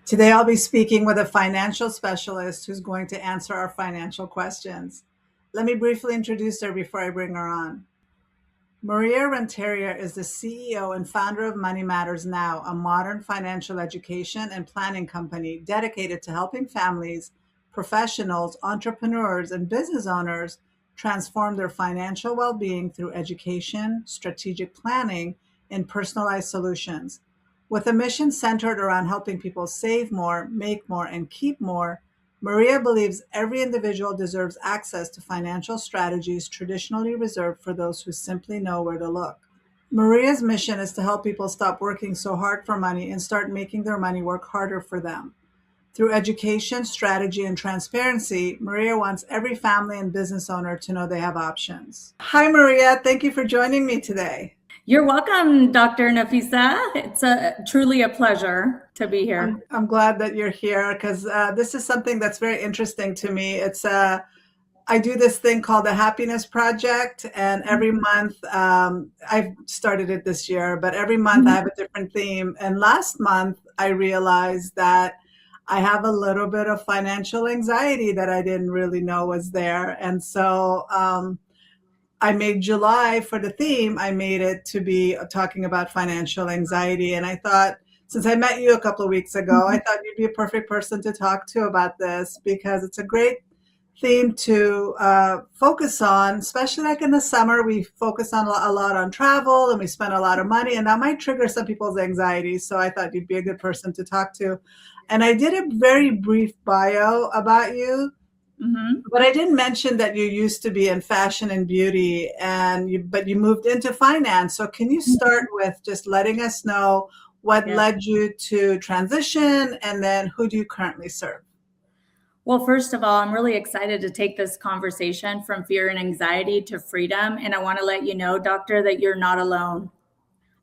Today, I'll be speaking with a financial specialist who's going to answer our financial questions. Let me briefly introduce her before I bring her on. Maria Renteria is the CEO and founder of Money Matters Now, a modern financial education and planning company dedicated to helping families, professionals, entrepreneurs, and business owners transform their financial well being through education, strategic planning, and personalized solutions. With a mission centered around helping people save more, make more, and keep more, Maria believes every individual deserves access to financial strategies traditionally reserved for those who simply know where to look. Maria's mission is to help people stop working so hard for money and start making their money work harder for them. Through education, strategy, and transparency, Maria wants every family and business owner to know they have options. Hi, Maria. Thank you for joining me today. You're welcome, Dr. Nafisa. It's truly a pleasure to be here. I'm glad that you're here because this is something that's very interesting to me. I do this thing called the Happiness Project, and every month, I've started it this year, but every month I have a different theme. And last month, I realized that I have a little bit of financial anxiety that I didn't really know was there. And so I made July for the theme, I made it to be talking about financial anxiety. And I thought, since I met you a couple of weeks ago, I thought you'd be a perfect person to talk to about this because it's a great theme to focus on, especially like in the summer. We focus on a lot on travel and we spend a lot of money, and that might trigger some people's anxiety. So I thought you'd be a good person to talk to. And I did a very brief bio about you. But I didn't mention that you used to be in fashion and beauty, but you moved into finance. So can you start with just letting us know what led you to transition, and then who do you currently serve? Well, first of all, I'm really excited to take this conversation from fear and anxiety to freedom. And I want to let you know, doctor, that you're not alone.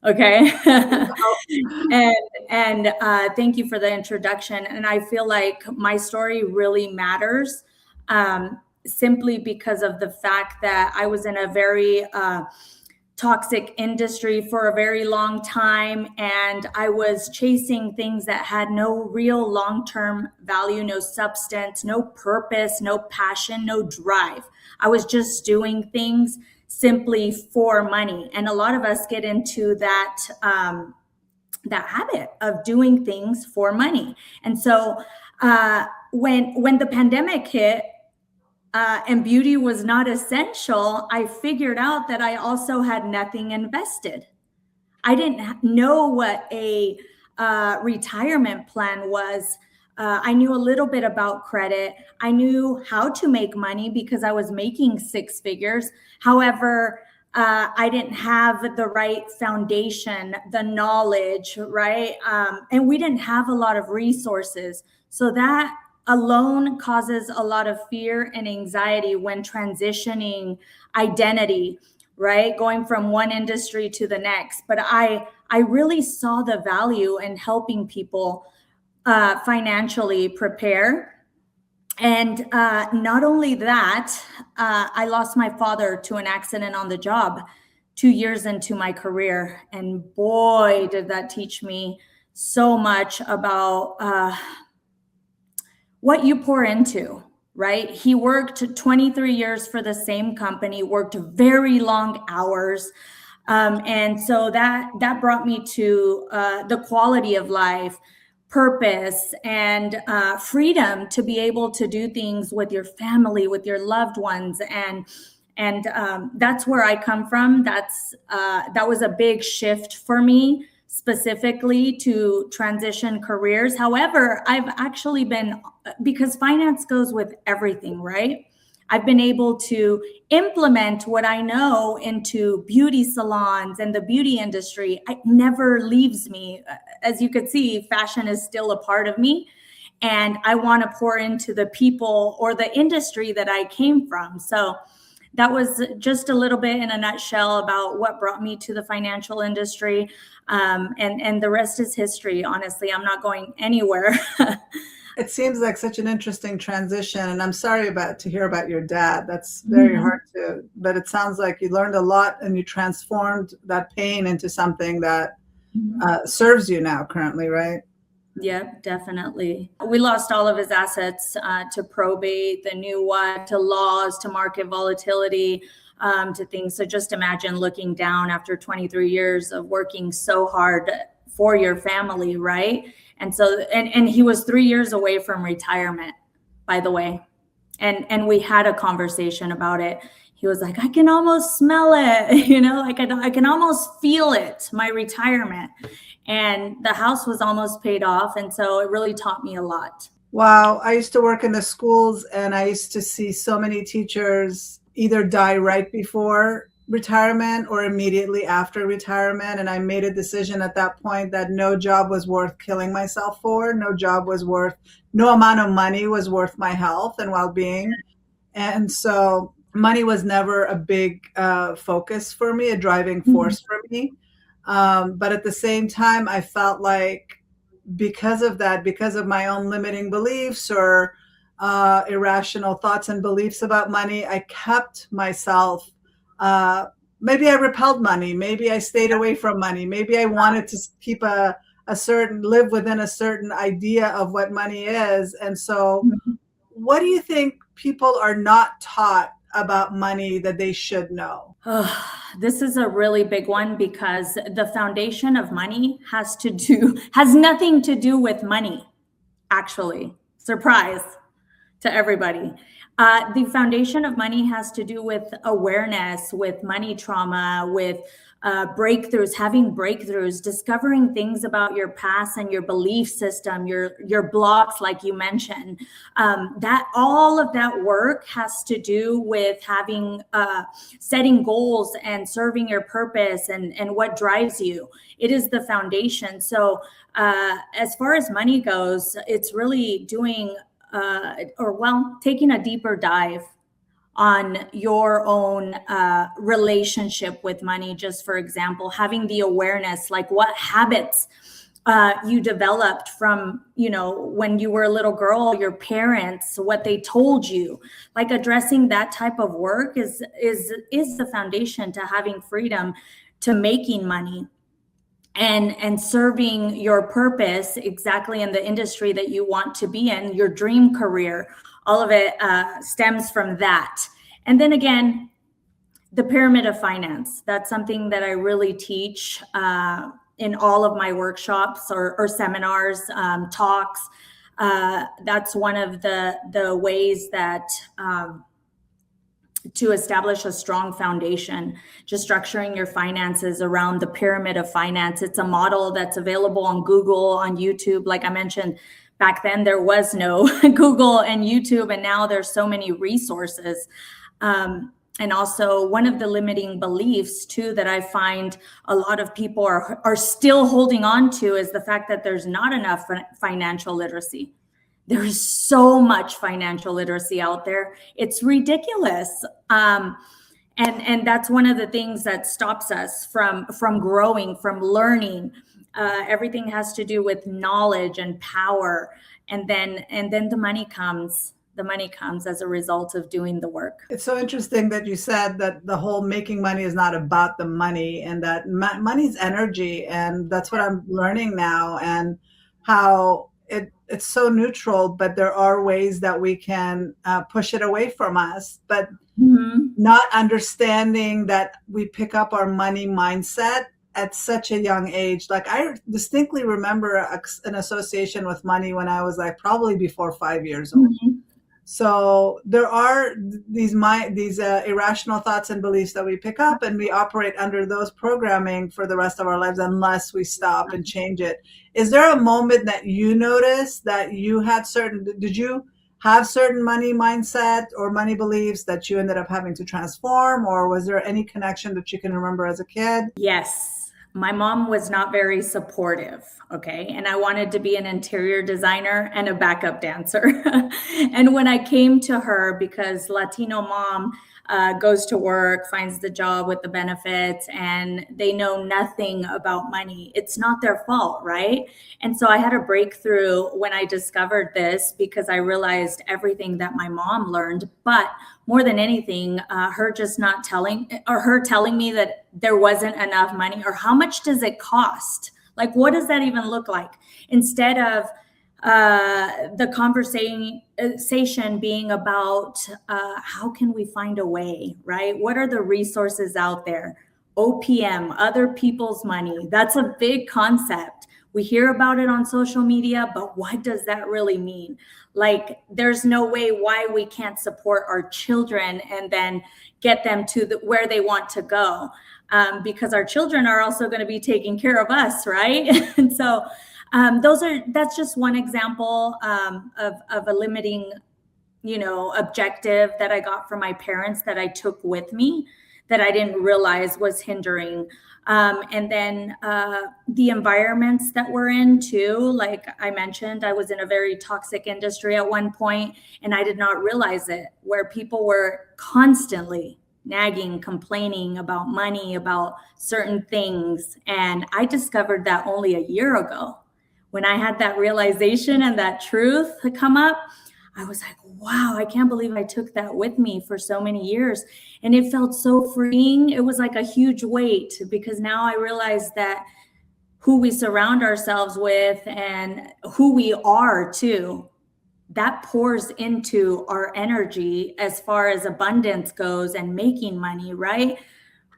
Okay. and thank you for the introduction. And I feel like my story really matters simply because of the fact that I was in a very toxic industry for a very long time, and I was chasing things that had no real long-term value, no substance, no purpose, no passion, no drive. I was just doing things simply for money. And a lot of us get into that habit of doing things for money. And so when the pandemic hit, and beauty was not essential, I figured out that I also had nothing invested. I didn't know what a retirement plan was. I knew a little bit about credit. I knew how to make money because I was making six figures. However, I didn't have the right foundation, the knowledge, right? And we didn't have a lot of resources. So that alone causes a lot of fear and anxiety when transitioning identity, right? Going from one industry to the next. But I really saw the value in helping people financially prepare. And not only that, I lost my father to an accident on the job 2 years into my career. And boy, did that teach me so much about what you pour into, right? He worked 23 years for the same company, worked very long hours. And so that brought me to the quality of life, purpose, and freedom to be able to do things with your family, with your loved ones. And that's where I come from. That was a big shift for me, specifically to transition careers. However, I've actually been, because finance goes with everything, right? I've been able to implement what I know into beauty salons and the beauty industry. It never leaves me. As you could see, fashion is still a part of me. And I want to pour into the people or the industry that I came from. So that was just a little bit in a nutshell about what brought me to the financial industry. And the rest is history. Honestly, I'm not going anywhere. It seems like such an interesting transition, and I'm sorry to hear about your dad. That's very hard to, but it sounds like you learned a lot and you transformed that pain into something that serves you now currently, right? Yep, definitely. We lost all of his assets to probate, the new what, to laws, to market volatility, to things. So just imagine looking down after 23 years of working so hard for your family, right? And so, and he was 3 years away from retirement, by the way. And we had a conversation about it. He was like, I can almost smell it, like I can almost feel it, my retirement. And the house was almost paid off. And so it really taught me a lot. Wow. I used to work in the schools, and I used to see so many teachers either die right before retirement or immediately after retirement. And I made a decision at that point that no job was worth killing myself for. No amount of money was worth my health and well-being. And so money was never a big focus for me, a driving force for me. But at the same time, I felt like because of that, because of my own limiting beliefs or irrational thoughts and beliefs about money, I kept myself. Maybe I repelled money. Maybe I stayed away from money. Maybe I wanted to keep live within a certain idea of what money is. And so, what do you think people are not taught about money that they should know? This is a really big one because the foundation of money has nothing to do with money, actually. Surprise to everybody. The foundation of money has to do with awareness, with money trauma, with breakthroughs, having breakthroughs, discovering things about your past and your belief system, your blocks, like you mentioned. That all of that work has to do with having setting goals and serving your purpose and what drives you. It is the foundation. So as far as money goes, it's really doing taking a deeper dive on your own relationship with money. Just for example, having the awareness, like what habits you developed from, when you were a little girl, your parents, what they told you, like addressing that type of work is the foundation to having freedom, to making money, and serving your purpose exactly in the industry that you want to be in, your dream career. All of it stems from that. And then again, the pyramid of finance. That's something that I really teach in all of my workshops or seminars, talks. That's one of the ways that to establish a strong foundation, just structuring your finances around the pyramid of finance. It's a model that's available on Google, on YouTube. Like I mentioned, back then there was no Google and YouTube, and now there's so many resources. And also one of the limiting beliefs too that I find a lot of people are still holding on to is the fact that there's not enough financial literacy. There is so much financial literacy out there. It's ridiculous. And that's one of the things that stops us from growing, from learning. Everything has to do with knowledge and power. And then the money comes. The money comes as a result of doing the work. It's so interesting that you said that the whole making money is not about the money, and that money's energy. And that's what I'm learning now, and how it's so neutral, but there are ways that we can push it away from us. But not understanding that we pick up our money mindset at such a young age. Like I distinctly remember an association with money when I was like probably before 5 years old. So there are these irrational thoughts and beliefs that we pick up, and we operate under those programming for the rest of our lives unless we stop and change it. Is there a moment that you noticed that you had did you have certain money mindset or money beliefs that you ended up having to transform, or was there any connection that you can remember as a kid? Yes. My mom was not very supportive, okay? And I wanted to be an interior designer and a backup dancer. And when I came to her, because Latino mom goes to work, finds the job with the benefits, and they know nothing about money, it's not their fault, right? And so I had a breakthrough when I discovered this, because I realized everything that my mom learned, but more than anything, her telling me that there wasn't enough money, or how much does it cost? Like, what does that even look like? Instead of the conversation being about how can we find a way, right? What are the resources out there? OPM, other people's money. That's a big concept. We hear about it on social media, but what does that really mean? Like, there's no way why we can't support our children and then get them to where they want to go, because our children are also going to be taking care of us, right? And so that's just one example of a limiting, objective that I got from my parents that I took with me that I didn't realize was hindering. And then the environments that we're in too, like I mentioned, I was in a very toxic industry at one point, and I did not realize it, where people were constantly nagging, complaining about money, about certain things. And I discovered that only a year ago. When I had that realization and that truth come up, I was like, wow, I can't believe I took that with me for so many years. And it felt so freeing. It was like a huge weight, because now I realize that who we surround ourselves with and who we are too, that pours into our energy as far as abundance goes and making money, right?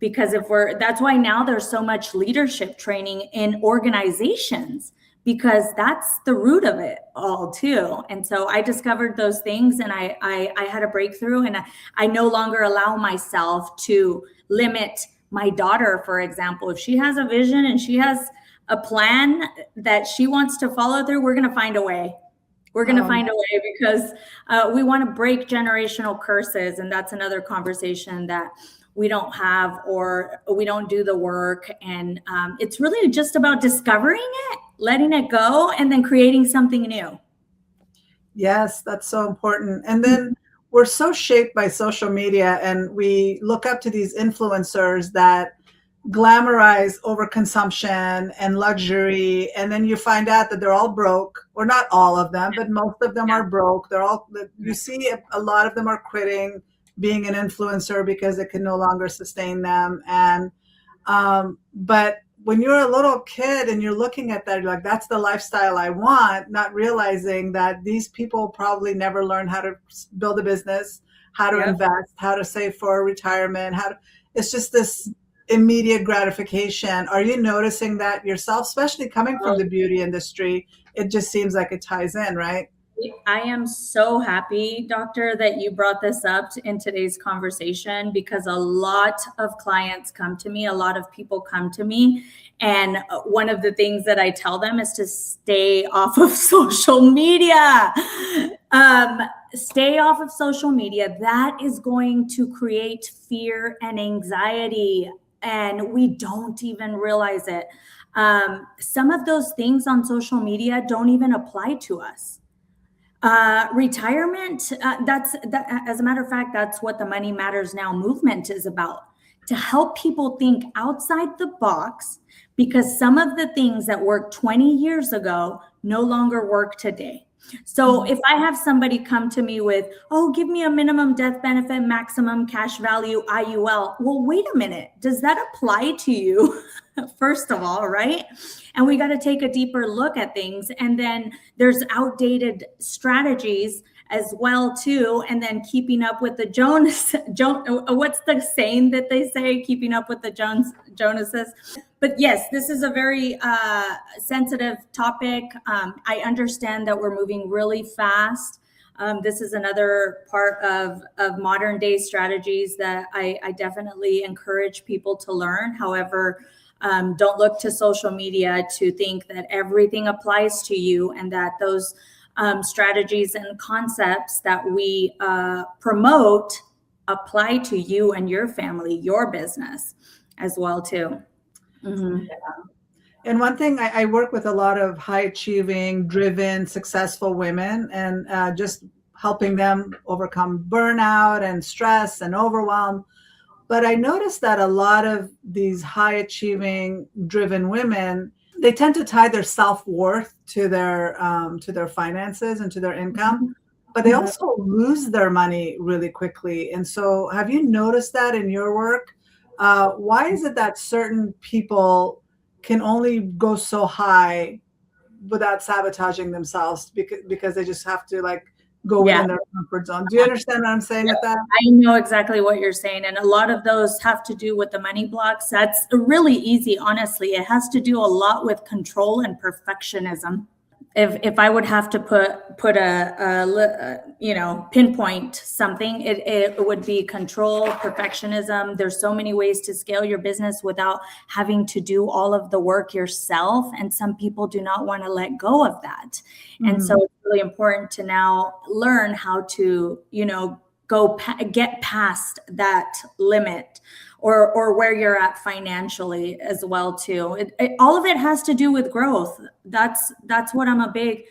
Because that's why now there's so much leadership training in organizations, because that's the root of it all too. And so I discovered those things, and I had a breakthrough, and I no longer allow myself to limit my daughter, for example. If she has a vision and she has a plan that she wants to follow through, we're going to find a way. We're going to find a way, because we want to break generational curses. And that's another conversation that we don't have, or we don't do the work. And it's really just about discovering it, letting it go, and then creating something new. Yes, that's so important. And then we're so shaped by social media, and we look up to these influencers that glamorize overconsumption and luxury, and then you find out that they're all broke, or not all of them, but most of them are broke. You see a lot of them are quitting being an influencer because it can no longer sustain them. And but when you're a little kid and you're looking at that, you're like, that's the lifestyle I want, not realizing that these people probably never learned how to build a business, how to invest, how to save for retirement, it's just this immediate gratification. Are you noticing that yourself, especially coming from the beauty industry? It just seems like it ties in, right? I am so happy, Doctor, that you brought this up in today's conversation, because a lot of clients come to me, a lot of people come to me, and one of the things that I tell them is to stay off of social media. Stay off of social media. That is going to create fear and anxiety, and we don't even realize it. Some of those things on social media don't even apply to us. Retirement, as a matter of fact, that's what the Money Matters Now movement is about, to help people think outside the box, because some of the things that worked 20 years ago no longer work today. So if I have somebody come to me with, oh, give me a minimum death benefit, maximum cash value, IUL. Well, wait a minute. Does that apply to you? First of all, right? And we got to take a deeper look at things. And then there's outdated strategies as well too. And then keeping up with the what's the saying that they say? Keeping up with the Jonases. But yes, this is a very sensitive topic. I understand that we're moving really fast. This is another part of modern day strategies that I definitely encourage people to learn. However, don't look to social media to think that everything applies to you, and that those strategies and concepts that we promote apply to you and your family, your business as well too. Mm-hmm. Yeah. And one thing, I work with a lot of high achieving, driven, successful women, and just helping them overcome burnout and stress and overwhelm. But I noticed that a lot of these high achieving, driven women, they tend to tie their self-worth to their finances and to their income, but they also lose their money really quickly. And so have you noticed that in your work? Why is it that certain people can only go so high without sabotaging themselves because they just have to like go Yeah. within their comfort zone. Do you understand what I'm saying with that? I know exactly what you're saying. And a lot of those have to do with the money blocks. That's really easy, honestly. It has to do a lot with control and perfectionism. If I would have to put pinpoint something, it would be control, perfectionism. There's so many ways to scale your business without having to do all of the work yourself, and some people do not want to let go of that. And so it's really important to now learn how to get past that limit, or where you're at financially as well too. All of it has to do with growth. That's what I'm a big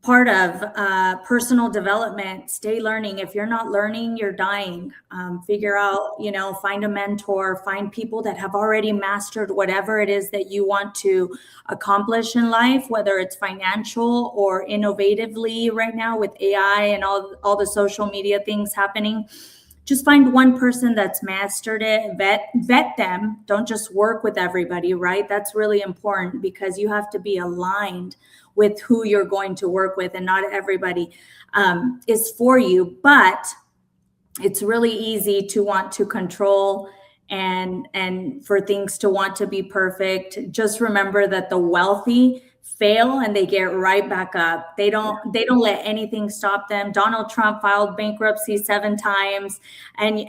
part of. Personal development. Stay learning. If you're not learning, you're dying. Figure out, find a mentor, find people that have already mastered whatever it is that you want to accomplish in life, whether it's financial or innovatively right now with AI and all the social media things happening. Just find one person that's mastered it, vet them. Don't just work with everybody, right? That's really important, because you have to be aligned with who you're going to work with, and not everybody is for you. But it's really easy to want to control and for things to want to be perfect. Just remember that the wealthy fail and they get right back up. They don't let anything stop them. Donald Trump filed bankruptcy 7 times, and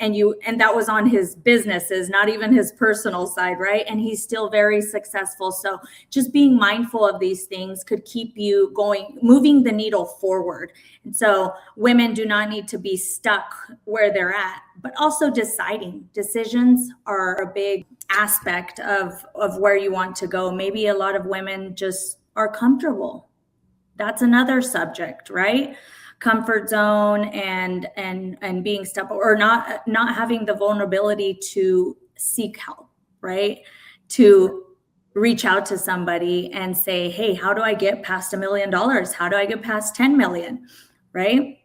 that was on his businesses, not even his personal side, right? And he's still very successful. So just being mindful of these things could keep you moving the needle forward. And so women do not need to be stuck where they're at, but also decisions are a big aspect of where you want to go. Maybe a lot of women just are comfortable. That's another subject, right? Comfort zone and being stuck, or not having the vulnerability to seek help, right? To reach out to somebody and say, hey, how do I get past $1 million? How do I get past 10 million? Right?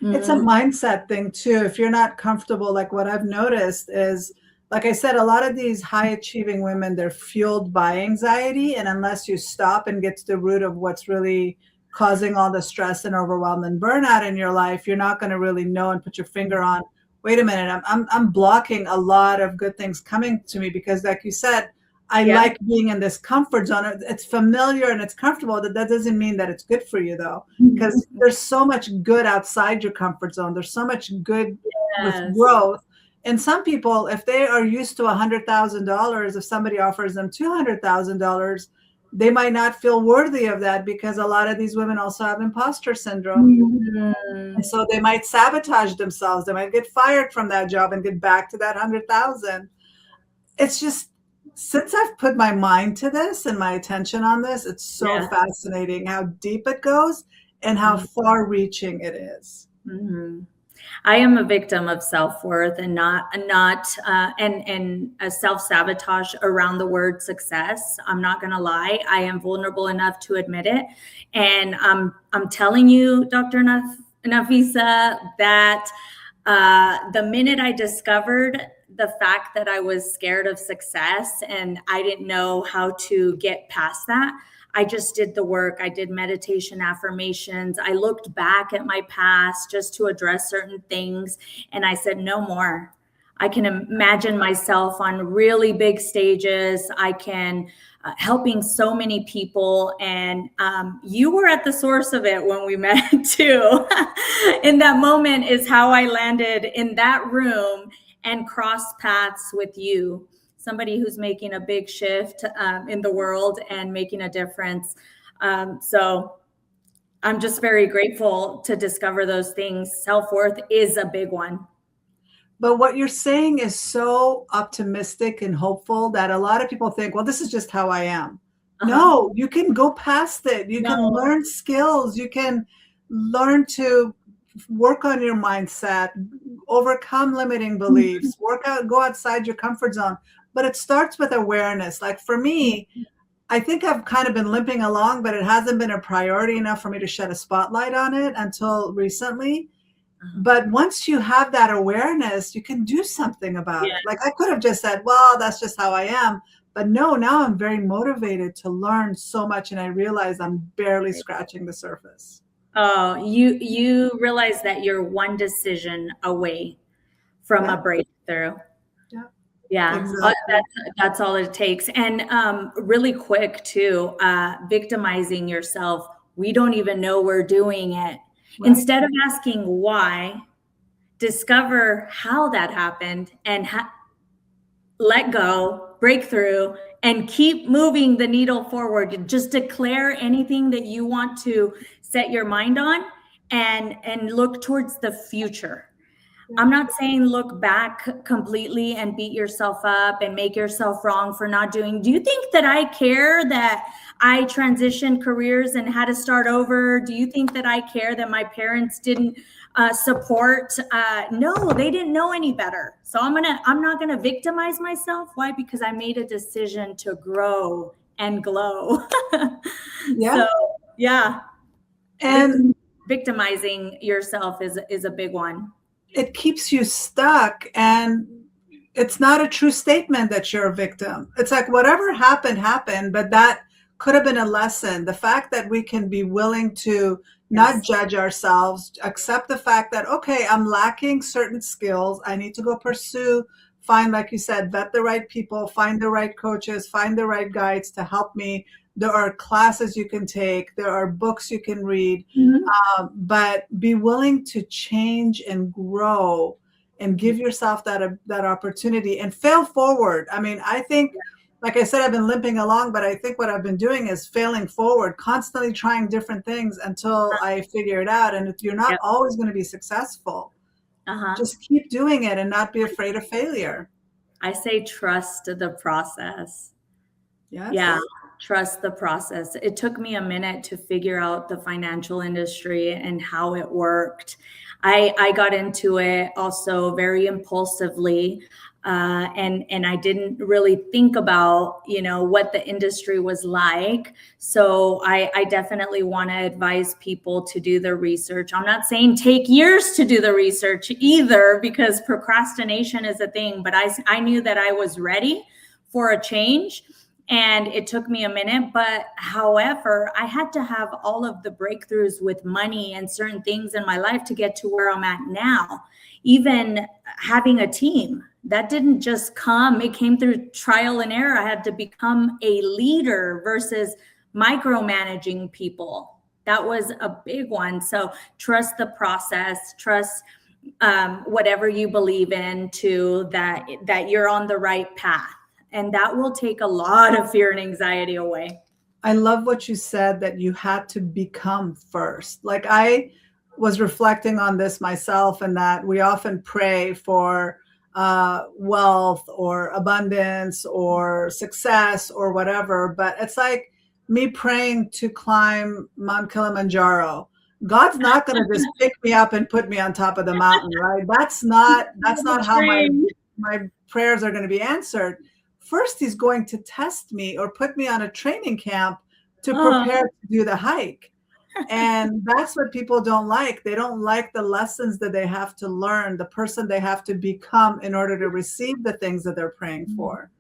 It's a mindset thing too. If you're not comfortable, like what I've noticed is, like I said, a lot of these high achieving women, they're fueled by anxiety. And unless you stop and get to the root of what's really causing all the stress and overwhelm and burnout in your life, you're not going to really know and put your finger on, wait a minute, I'm blocking a lot of good things coming to me, because like you said, I like being in this comfort zone. It's familiar and it's comfortable. That doesn't mean that it's good for you, though, because there's so much good outside your comfort zone. There's so much good with growth. And some people, if they are used to $100,000, if somebody offers them $200,000, they might not feel worthy of that, because a lot of these women also have imposter syndrome. And so they might sabotage themselves. They might get fired from that job and get back to that 100,000. It's just, since I've put my mind to this and my attention on this, it's so fascinating how deep it goes and how far reaching it is. I am a victim of self-worth and a self-sabotage around the word success. I'm not going to lie. I am vulnerable enough to admit it. And I'm telling you, Dr. Nafisa, that the minute I discovered the fact that I was scared of success and I didn't know how to get past that, I just did the work. I did meditation, affirmations. I looked back at my past just to address certain things. And I said, no more. I can imagine myself on really big stages. I can helping so many people. And you were at the source of it when we met too. In that moment is how I landed in that room and crossed paths with you. Somebody who's making a big shift in the world and making a difference. So I'm just very grateful to discover those things. Self-worth is a big one. But what you're saying is so optimistic and hopeful that a lot of people think, well, this is just how I am. No, you can go past it. You can learn skills. You can learn to work on your mindset, overcome limiting beliefs, go outside your comfort zone. But it starts with awareness. Like for me, I think I've kind of been limping along, but it hasn't been a priority enough for me to shed a spotlight on it until recently. But once you have that awareness, you can do something about it. Like I could have just said, well, that's just how I am. But no, now I'm very motivated to learn so much, and I realize I'm barely scratching the surface. Oh, you realize that you're one decision away from a Yeah, breakthrough. yeah, Yeah, exactly. that's all it takes. And really quick too, victimizing yourself. We don't even know we're doing it. Right. Instead of asking why, discover how that happened and let go, break through, and keep moving the needle forward. Just declare anything that you want to set your mind on, and look towards the future. Yeah. I'm not saying look back completely and beat yourself up and make yourself wrong for not doing. Do you think that I care that I transitioned careers and had to start over? Do you think that I care that my parents didn't support? No, they didn't know any better. So I'm not gonna victimize myself. Why? Because I made a decision to grow and glow. Yeah. So yeah, And victimizing yourself is a big one. it keeps you stuck, and it's not a true statement that you're a victim. It's like whatever happened happened, but that could have been a lesson. The fact that we can be willing to not Yes. judge ourselves, accept the fact that, okay, I'm lacking certain skills, I need to go pursue, find, like you said, vet the right people, find the right coaches, find the right guides to help me. There are classes you can take, there are books you can read, Mhm. but be willing to change and grow and give yourself that opportunity and fail forward. I mean, I think, like I said, I've been limping along, but I think what I've been doing is failing forward, constantly trying different things until I figure it out. And if you're not Yep. always going to be successful, Uh-huh. just keep doing it and not be afraid of failure. I say trust the process. Yeah, Yes. trust the process. It took me a minute to figure out the financial industry and how it worked. I got into it also very impulsively, and I didn't really think about what the industry was like. So I definitely want to advise people to do the research. I'm not saying take years to do the research either, because procrastination is a thing. But I knew that I was ready for a change. And it took me a minute, but however, I had to have all of the breakthroughs with money and certain things in my life to get to where I'm at now. Even having a team, that didn't just come, it came through trial and error. I had to become a leader versus micromanaging people. That was a big one. So trust the process, trust whatever you believe in, to that you're on the right path, and that will take a lot of fear and anxiety away. I love what you said, that you had to become first. Like, I was reflecting on this myself, and that we often pray for wealth or abundance or success or whatever, but it's like me praying to climb Mount Kilimanjaro. God's not going to just pick me up and put me on top of the mountain, right? That's not how my prayers are going to be answered. First, he's going to test me or put me on a training camp to Oh, prepare to do the hike. And that's what people don't like. They don't like the lessons that they have to learn, the person they have to become in order to receive the things that they're praying for.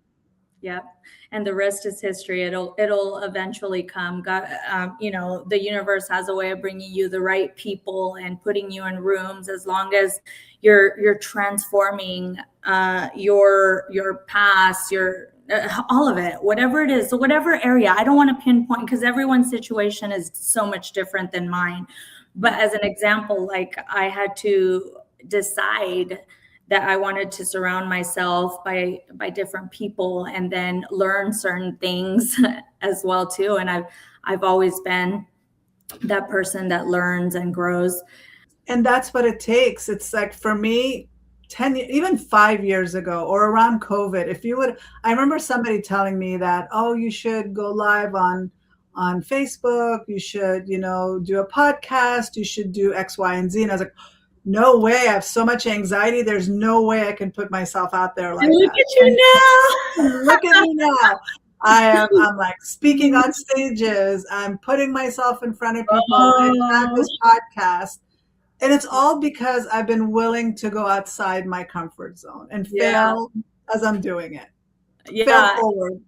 yeah. And the rest is history. It'll eventually come. God, the universe has a way of bringing you the right people and putting you in rooms, as long as you're transforming your past, your all of it, whatever it is, whatever area. I don't want to pinpoint, because everyone's situation is so much different than mine. But as an example, like, I had to decide that I wanted to surround myself by different people, and then learn certain things as well too. And I've always been that person that learns and grows. And that's what it takes. It's like, for me, 10, even 5 years ago or around COVID, if you would, I remember somebody telling me that, oh, you should go live on Facebook, you should, do a podcast, you should do X, Y, and Z. And I was like, no way. I have so much anxiety. There's no way I can put myself out there And like look that. at you And now. look at me now. I'm like speaking on stages. I'm putting myself in front of people. I have Oh, this podcast. And it's all because I've been willing to go outside my comfort zone and yeah. fail as I'm doing it. Fail Yeah. forward.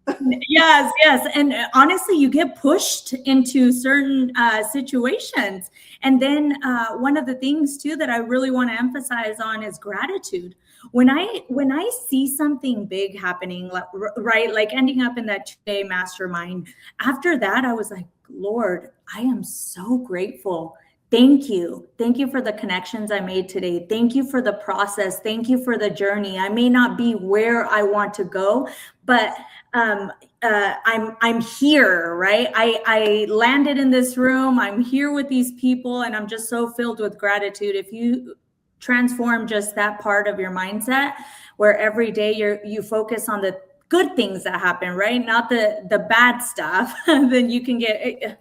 Yes, yes. And honestly, you get pushed into certain situations. And then one of the things too that I really want to emphasize on is gratitude. When I see something big happening, like, right, like ending up in that 2-day mastermind, after that, I was like, Lord, I am so grateful. Thank you. Thank you for the connections I made today. Thank you for the process. Thank you for the journey. I may not be where I want to go, but um, I'm here, right? I landed in this room. I'm here with these people, and I'm just so filled with gratitude. If you transform just that part of your mindset, where every day you focus on the good things that happen, right? Not the bad stuff, then you can get.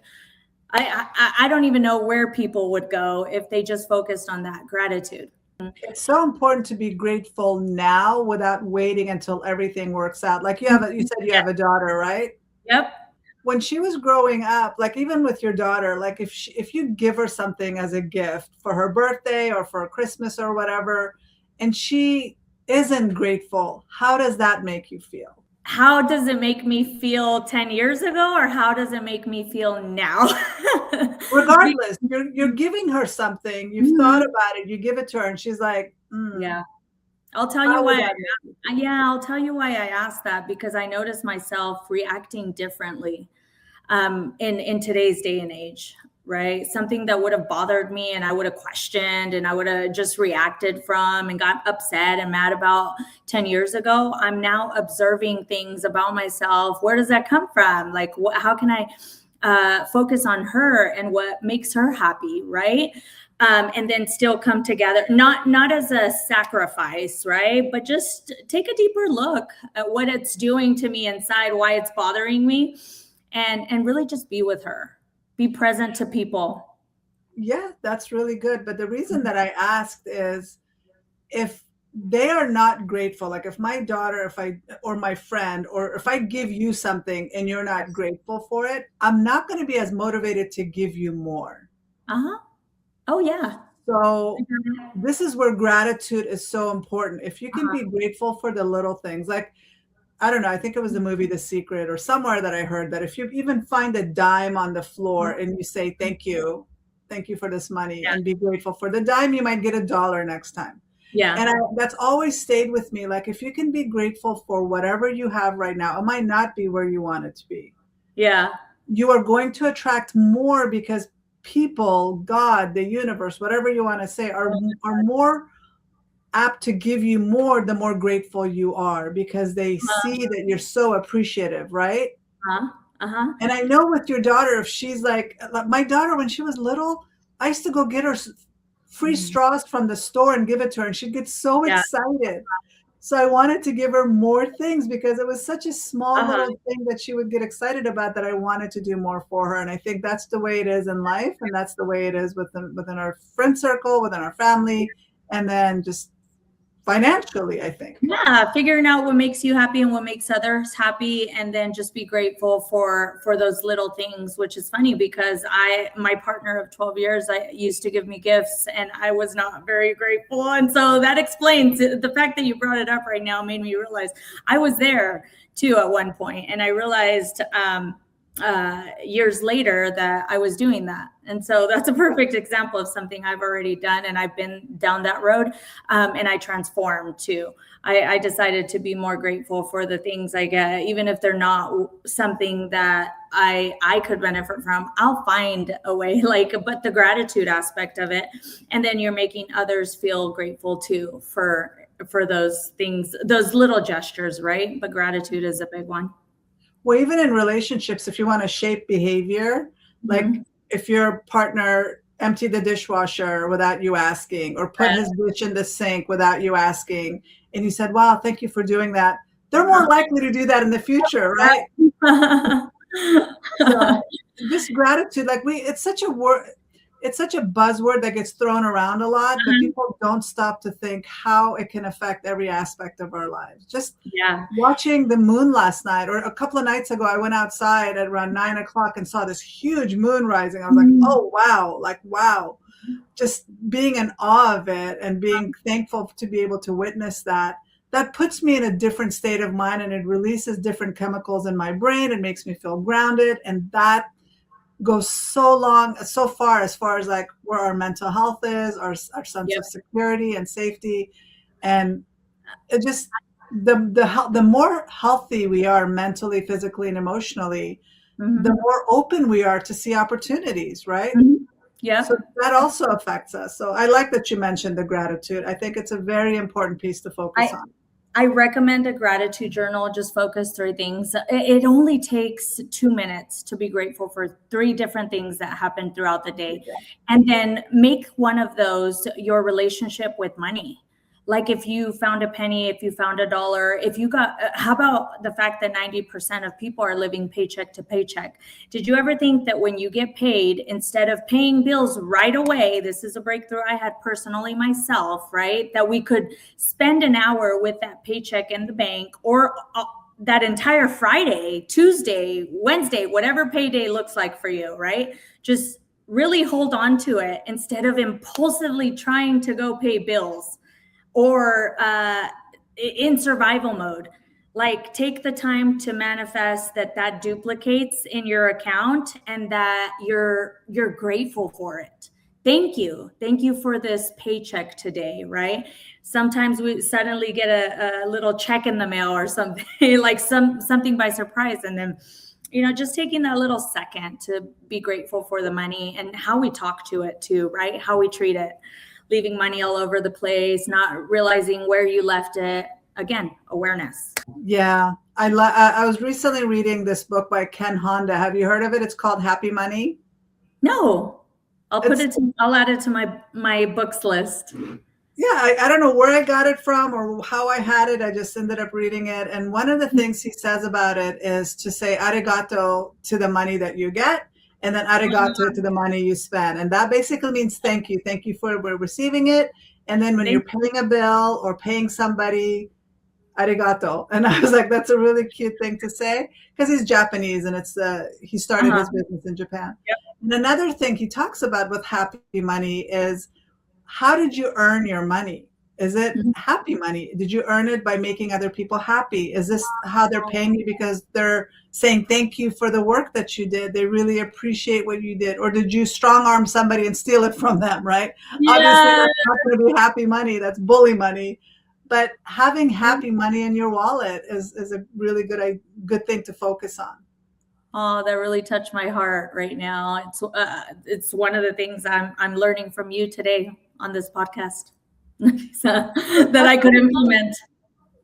I don't even know where people would go if they just focused on that gratitude. It's so important to be grateful now without waiting until everything works out. Like you said you Yeah. have a daughter, right? Yep. When she was growing up, like even with your daughter, like if you give her something as a gift for her birthday or for Christmas or whatever, and she isn't grateful, how does that make you feel? How does it make me feel 10 years ago, or how does it make me feel now? Regardless, you're giving her something, you've thought Mhm. about it, you give it to her, and she's like, Yeah. I'll tell you how would why. that make you feel? Yeah, I'll tell you why I asked that, because I noticed myself reacting differently in today's day and age, right? Something that would have bothered me and I would have questioned and I would have just reacted from and got upset and mad about 10 years ago. I'm now observing things about myself. Where does that come from? Like, how can I focus on her and what makes her happy, right? And then still come together, not as a sacrifice, right? But just take a deeper look at what it's doing to me inside, why it's bothering me, and really just be with her, be present to people. Yeah, that's really good. But the reason that I asked is if they are not grateful, like if my daughter, if I, or my friend, or if I give you something and you're not grateful for it, I'm not going to be as motivated to give you more. Uh-huh. Oh yeah. So this is where gratitude is so important. If you can Uh-huh. be grateful for the little things, like, I don't know, I think it was the movie The Secret or somewhere that I heard that if you even find a dime on the floor and you say, thank you for this money, Yeah. and be grateful for the dime, you might get a dollar next time. And Yeah. that's always stayed with me. Like, if you can be grateful for whatever you have right now, it might not be where you want it to be. Yeah. You are going to attract more because people, God, the universe, whatever you want to say, are more apt to give you more the more grateful you are because they see that you're so appreciative, right? Uh-huh. Uh-huh. And I know with your daughter, if she's like my daughter, when she was little, I used to go get her free Mhm. straws from the store and give it to her, and she'd get so Yeah. excited. So I wanted to give her more things because it was such a small Uh-huh. little thing that she would get excited about that I wanted to do more for her. And I think that's the way it is in life, and that's the way it is within our friend circle, within our family, and then just financially, I think. Yeah, figuring out what makes you happy and what makes others happy, and then just be grateful for those little things. Which is funny because my partner of 12 years, I used to give me gifts and I was not very grateful, and so that explains the fact that you brought it up right now made me realize I was there too at one point, and I realized years later that I was doing that. And so that's a perfect example of something I've already done, and I've been down that road, and I transformed too. I decided to be more grateful for the things I get, even if they're not something that I could benefit from. I'll find a way, like, but the gratitude aspect of it, and then you're making others feel grateful too for those things, those little gestures, right? But gratitude is a big one. Well, even in relationships, if you want to shape behavior, like Mhm. if your partner emptied the dishwasher without you asking, or put his dish in the sink without you asking, and you said, wow, thank you for doing that, they're more likely to do that in the future, right? So this gratitude, like it's such a word, it's such a buzzword that gets thrown around a lot, but people don't stop to think how it can affect every aspect of our lives. Just Yeah. watching the moon last night, or a couple of nights ago, I went outside at around 9 o'clock and saw this huge moon rising. I was like, Mm. oh wow, like wow. Just being in awe of it and being thankful to be able to witness that. that puts me in a different state of mind, and it releases different chemicals in my brain. It makes me feel grounded. And that goes so far as like where our mental health is, our sense Yep. of security and safety. And it just, the more healthy we are mentally, physically, and emotionally, the more open we are to see opportunities, right? Yep. So that also affects us. So I like that you mentioned the gratitude. I think it's a very important piece to focus on. I recommend a gratitude journal. Just focus 3 things. It only takes 2 minutes to be grateful for 3 different things that happen throughout the day. And then make one of those your relationship with money. Like if you found a penny, if you found a dollar, if you got, how about the fact that 90% of people are living paycheck to paycheck? Did you ever think that when you get paid, instead of paying bills right away, this is a breakthrough I had personally myself, right? That we could spend an hour with that paycheck in the bank, or that entire Friday, Tuesday, Wednesday, whatever payday looks like for you, right? Just really hold on to it instead of impulsively trying to go pay bills, or in survival mode. Like, take the time to manifest that duplicates in your account, and that you're grateful for it. Thank you for this paycheck today, right? Sometimes we suddenly get a little check in the mail or something, like something by surprise, and then just taking that little second to be grateful for the money and how we talk to it too, right? How we treat it. Leaving money all over the place, not realizing where you left it. Again, awareness. Yeah. I was recently reading this book by Ken Honda. Have you heard of it? It's called Happy Money. No, I'll add it to my books list. Yeah, I don't know where I got it from or how I had it. I just ended up reading it. And one of the things he says about it is to say arigato to the money that you get, and then arigato to the money you spend. And that basically means thank you. Thank you for receiving it. And then when you're paying a bill or paying somebody, arigato. And I was like, that's a really cute thing to say, because he's Japanese, and he started his business in Japan. Yep. And another thing he talks about with happy money is, how did you earn your money? Is it happy money? Did you earn it by making other people happy? Is this how they're paying you because they're saying thank you for the work that you did? They really appreciate what you did. Or did you strong arm somebody and steal it from them, right? Yeah. Obviously, that's not going to be happy money. That's bully money. But having happy money in your wallet is a really good thing to focus on. Oh, that really touched my heart right now. It's one of the things I'm learning from you today on this podcast that I could implement.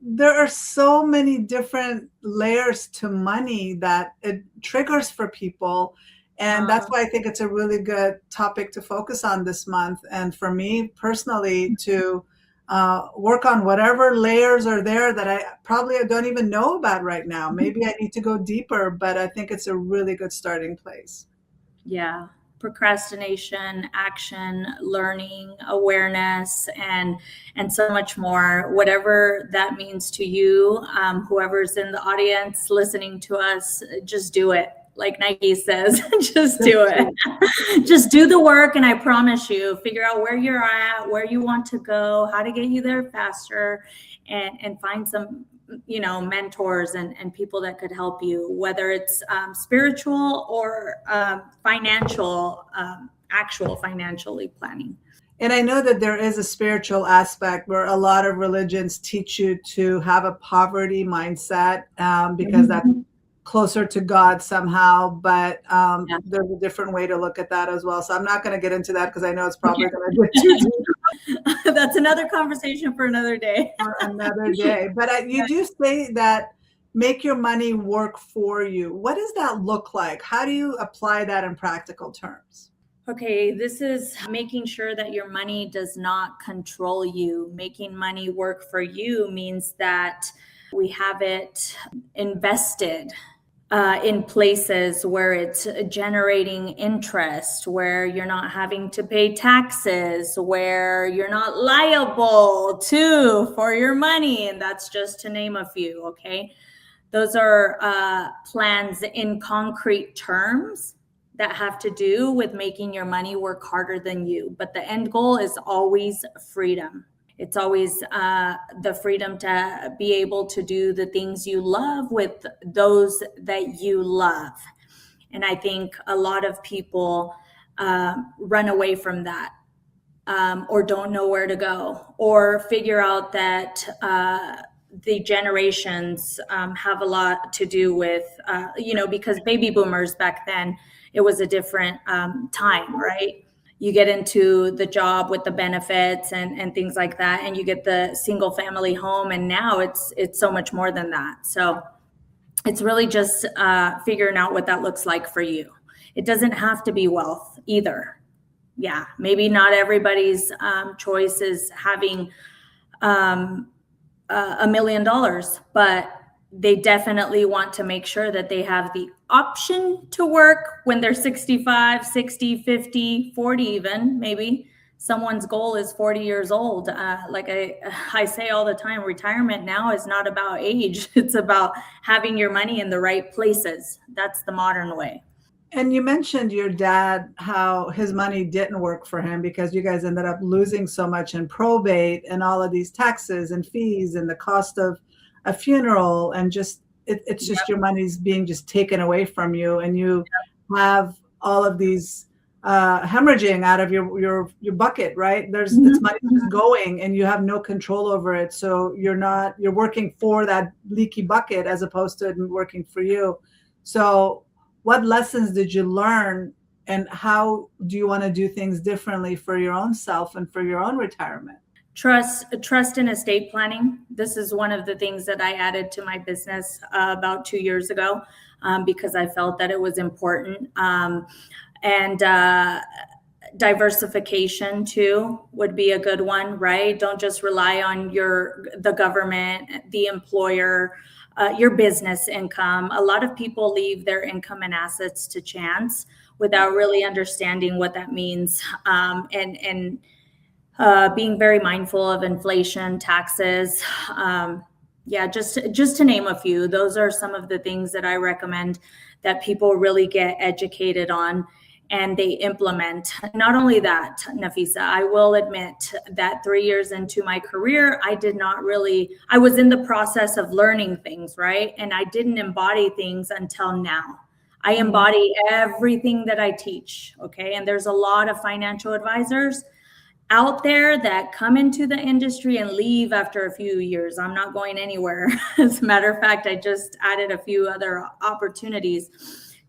There are so many different layers to money that it triggers for people. And that's why I think it's a really good topic to focus on this month. And for me personally, to work on whatever layers are there that I probably don't even know about right now. Maybe I need to go deeper, but I think it's a really good starting place. Yeah. Procrastination, action, learning, awareness, and so much more. Whatever that means to you, whoever's in the audience listening to us, just do it. Like Nike says, just do it. Just do the work, and I promise you, figure out where you're at, where you want to go, how to get you there faster, and find some mentors and people that could help you, whether it's spiritual or financial, actual financially planning. And I know that there is a spiritual aspect where a lot of religions teach you to have a poverty mindset, because that's closer to God somehow, but there's a different way to look at that as well. So I'm not going to get into that because I know it's probably going to get too deep. That's another conversation for another day. For another day. But you do say that make your money work for you. What does that look like? How do you apply that in practical terms? Okay, this is making sure that your money does not control you. Making money work for you means that we have it invested in places where it's generating interest, where you're not having to pay taxes, where you're not liable for your money. And that's just to name a few, okay? Those are plans in concrete terms that have to do with making your money work harder than you. But the end goal is always freedom. It's always the freedom to be able to do the things you love with those that you love. And I think a lot of people run away from that, or don't know where to go, or figure out that the generations have a lot to do with, because baby boomers back then, it was a different time, right? You get into the job with the benefits and things like that, and you get the single family home, and now it's so much more than that. So it's really just figuring out what that looks like for you. It doesn't have to be wealth either. Yeah, maybe not everybody's choice is having $1 million, but they definitely want to make sure that they have the option to work when they're 65, 60, 50, 40 even, maybe. Someone's goal is 40 years old. Like I say all the time, retirement now is not about age. It's about having your money in the right places. That's the modern way. And you mentioned your dad, how his money didn't work for him because you guys ended up losing so much in probate and all of these taxes and fees and the cost of a funeral, and just it's just your money's being just taken away from you, and you have all of these hemorrhaging out of your bucket, right? It's money just going, and you have no control over it. So you're working for that leaky bucket as opposed to it working for you. So what lessons did you learn, and how do you want to do things differently for your own self and for your own retirement? Trust in estate planning. This is one of the things that I added to my business about 2 years ago, because I felt that it was important. And diversification too would be a good one, right? Don't just rely on the government, the employer, your business income. A lot of people leave their income and assets to chance without really understanding what that means, and being very mindful of inflation, taxes. Just to name a few. Those are some of the things that I recommend that people really get educated on and they implement. Not only that, Nafisa, I will admit that 3 years into my career, I was in the process of learning things, right? And I didn't embody things until now. I embody everything that I teach, okay? And there's a lot of financial advisors out there that come into the industry and leave after a few years. I'm not going anywhere. As a matter of fact, I just added a few other opportunities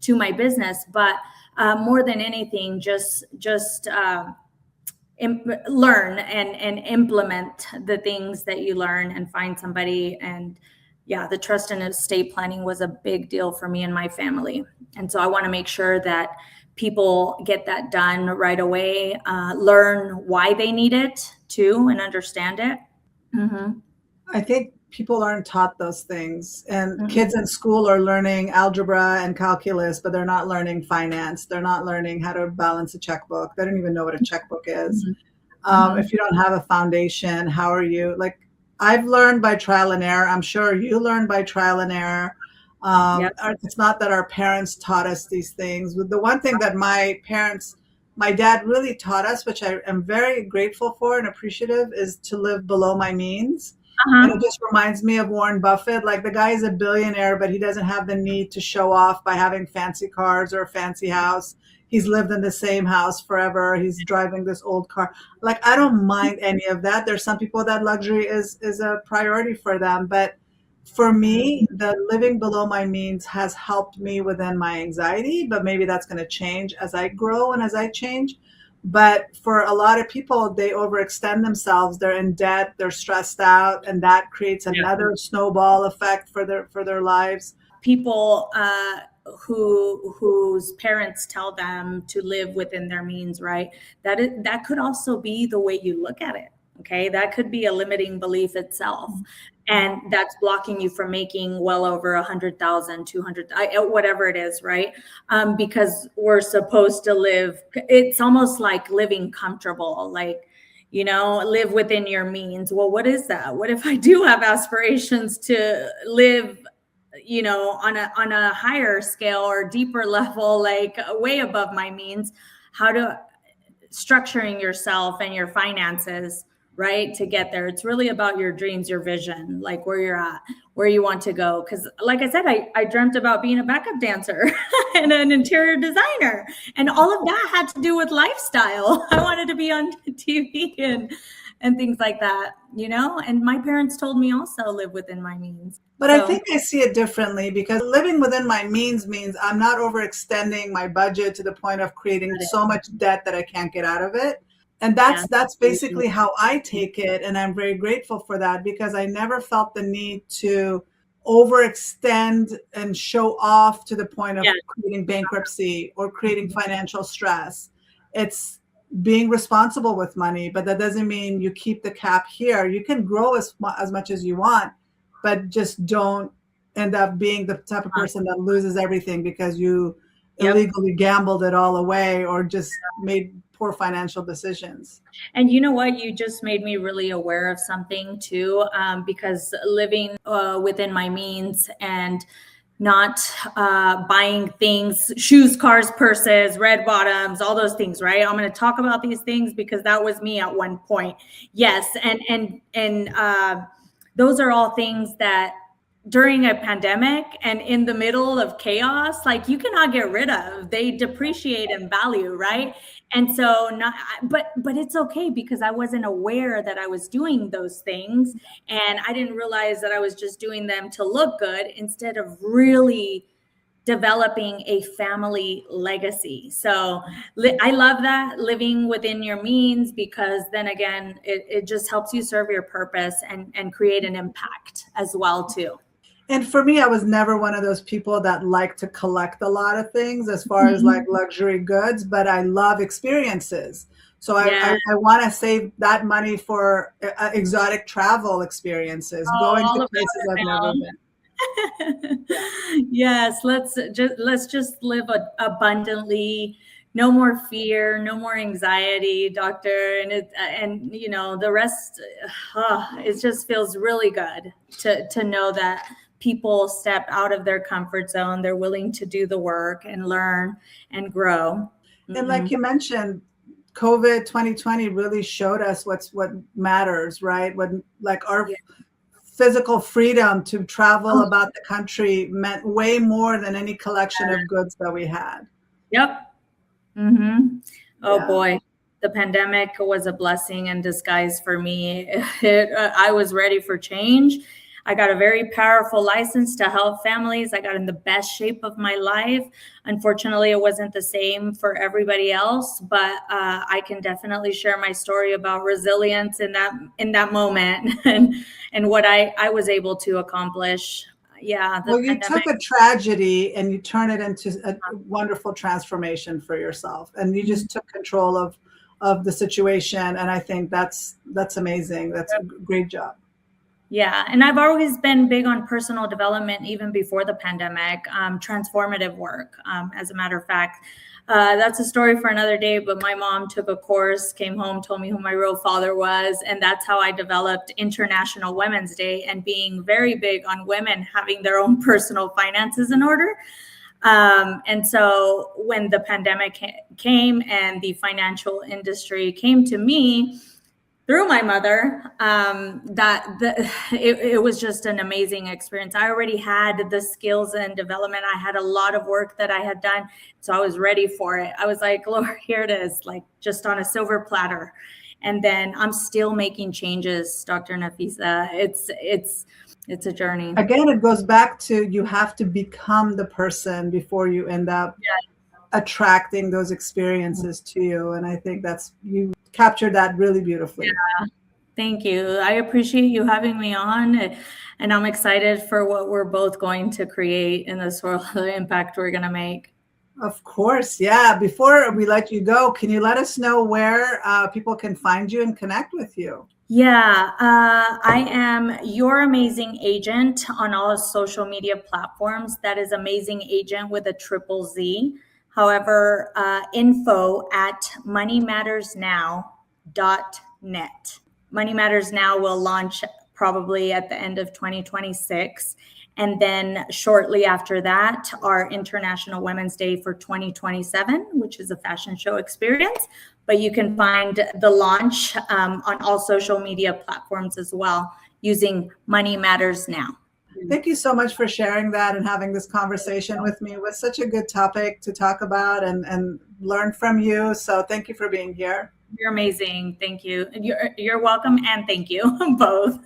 to my business, but more than anything, just learn and implement the things that you learn, and find somebody. And the trust and estate planning was a big deal for me and my family. And so I want to make sure that people get that done right away, learn why they need it too, and understand it. I think people aren't taught those things, and kids in school are learning algebra and calculus, but they're not learning finance. They're not learning how to balance a checkbook. They don't even know what a checkbook is. If you don't have a foundation, how are you? Like, I've learned by trial and error. I'm sure you learned by trial and error. It's not that our parents taught us these things. The one thing that my dad really taught us, which I am very grateful for and appreciative, is to live below my means. And it just reminds me of Warren Buffett. Like, the guy is a billionaire, but he doesn't have the need to show off by having fancy cars or a fancy house. He's lived in the same house forever. He's driving this old car. Like, I don't mind any of that. There's some people that luxury is a priority for them. But for me, the living below my means has helped me within my anxiety, but maybe that's going to change as I grow and as I change. But for a lot of people, they overextend themselves. They're in debt, they're stressed out, and that creates another snowball effect for their lives. People whose parents tell them to live within their means, right? That could also be the way you look at it. Okay, that could be a limiting belief itself. And that's blocking you from making well over 100,000, 200, whatever it is, right? Because we're supposed to live, it's almost like living comfortable, like, live within your means. Well, what is that? What if I do have aspirations to live, on a higher scale or deeper level, like way above my means? How to structuring yourself and your finances right? To get there. It's really about your dreams, your vision, like where you're at, where you want to go. Because like I said, I dreamt about being a backup dancer and an interior designer. And all of that had to do with lifestyle. I wanted to be on TV and things like that, you know? And my parents told me also live within my means. But I So think I see it differently because living within my means I'm not overextending my budget to the point of creating so much debt that I can't get out of it. And yeah, that's basically how I take it. And I'm very grateful for that because I never felt the need to overextend and show off to the point of yeah, creating bankruptcy or creating financial stress. It's being responsible with money, but that doesn't mean you keep the cap here. You can grow as much as you want, but just don't end up being the type of person that loses everything because you yep. illegally gambled it all away or just made poor financial decisions. And you know what? You just made me really aware of something too, because living within my means and not buying things, shoes, cars, purses, red bottoms, all those things, right? I'm going to talk about these things because that was me at one point. Yes, and those are all things that during a pandemic and in the middle of chaos, like you cannot get rid of. They depreciate in value, right? And so not but it's okay because I wasn't aware that I was doing those things, and I didn't realize that I was just doing them to look good instead of really developing a family legacy. So I love that, living within your means, because then again, it just helps you serve your purpose and create an impact as well too. And for me, I was never one of those people that like to collect a lot of things as far as like luxury goods, but I love experiences. So Yeah. I want to save that money for exotic travel experiences, going All to about places it I've now. never been. Yes, let's just live abundantly. No more fear, no more anxiety, doctor. And you know the rest. It just feels really good to know that people step out of their comfort zone. They're willing to do the work and learn and grow. And like you mentioned, COVID 2020 really showed us what matters, right? When like our physical freedom to travel about the country meant way more than any collection of goods that we had. Yep. Mm-hmm. Oh Yeah. boy, the pandemic was a blessing in disguise for me. I was ready for change. I got a very powerful license to help families. I got in the best shape of my life. Unfortunately, it wasn't the same for everybody else, but I can definitely share my story about resilience in that moment and what I was able to accomplish. Yeah, the Well, you pandemic. took a tragedy and you turned it into a wonderful transformation for yourself, and you just took control of the situation. And I think that's amazing. That's a great job. Yeah, and I've always been big on personal development, even before the pandemic, transformative work. As a matter of fact, that's a story for another day. But my mom took a course, came home, told me who my real father was, and that's how I developed International Women's Day and being very big on women having their own personal finances in order. And so when the pandemic came and the financial industry came to me, through my mother, it was just an amazing experience. I already had the skills and development. I had a lot of work that I had done, so I was ready for it. I was like, Lord, here it is, like just on a silver platter. And then I'm still making changes, Dr. Nafisa. It's a journey. Again, it goes back to you have to become the person before you end up attracting those experiences to you. And I think you captured that really beautifully. Yeah. Thank you. I appreciate you having me on, and I'm excited for what we're both going to create in this world, the impact we're going to make. Of course. Yeah. Before we let you go, can you let us know where people can find you and connect with you? Yeah, I am Your Amazing Agent on all social media platforms. That is Amazing Agent with a triple Z. However, info at moneymattersnow.net. Money Matters Now will launch probably at the end of 2026. And then shortly after that, our International Women's Day for 2027, which is a fashion show experience, but you can find the launch on all social media platforms as well using Money Matters Now. Thank you so much for sharing that and having this conversation with me. It was such a good topic to talk about and learn from you. So thank you for being here. You're amazing. Thank you. You're welcome, and thank you both.